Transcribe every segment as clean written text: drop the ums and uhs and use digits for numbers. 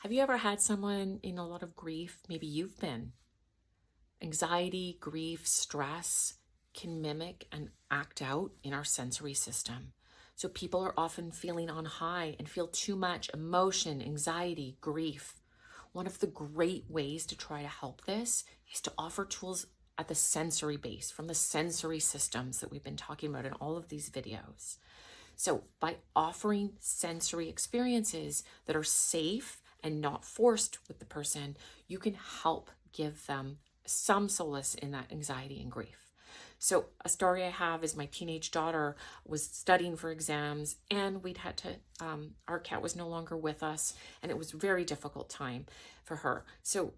Have you ever had someone in a lot of grief? Maybe you've been. Anxiety, grief, stress can mimic and act out in our sensory system. So people are often feeling on high and feel too much emotion, anxiety, grief. One of the great ways to try to help this is to offer tools at the sensory base, from the sensory systems that we've been talking about in all of these videos. So by offering sensory experiences that are safe and not forced with the person, you can help give them some solace in that anxiety and grief. So a story I have is my teenage daughter was studying for exams, and we'd had to, our cat was no longer with us, and it was a very difficult time for her. So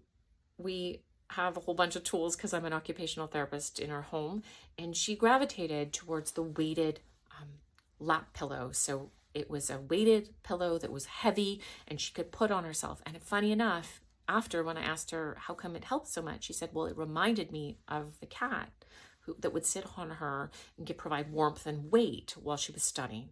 we have a whole bunch of tools because I'm an occupational therapist in our home, and she gravitated towards the weighted lap pillow. So it was a weighted pillow that was heavy and she could put on herself. And funny enough, after, when I asked her how come it helped so much, she said, well, it reminded me of the cat that would sit on her and provide warmth and weight while she was studying.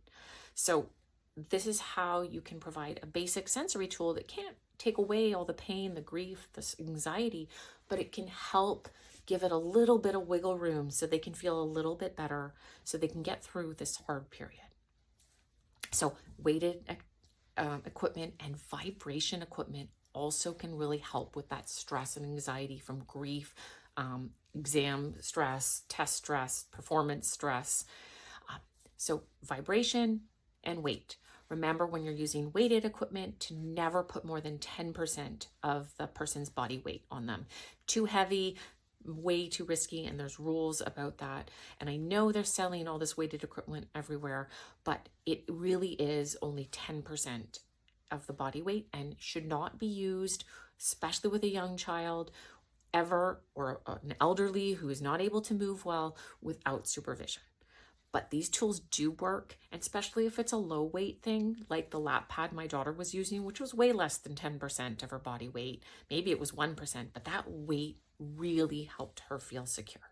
So this is how you can provide a basic sensory tool that can't take away all the pain, the grief, the anxiety, but it can help give it a little bit of wiggle room so they can feel a little bit better, so they can get through this hard period. So weighted equipment and vibration equipment also can really help with that stress and anxiety from grief, exam stress, test stress, performance stress. So vibration and weight. Remember, when you're using weighted equipment, to never put more than 10% of the person's body weight on them. Too heavy, way too risky, and there's rules about that. And I know they're selling all this weighted equipment everywhere, but it really is only 10% of the body weight and should not be used, especially with a young child, ever, or an elderly who is not able to move well, without supervision. But these tools do work, and especially if it's a low weight thing, like the lap pad my daughter was using, which was way less than 10% of her body weight. Maybe it was 1%, but that weight really helped her feel secure.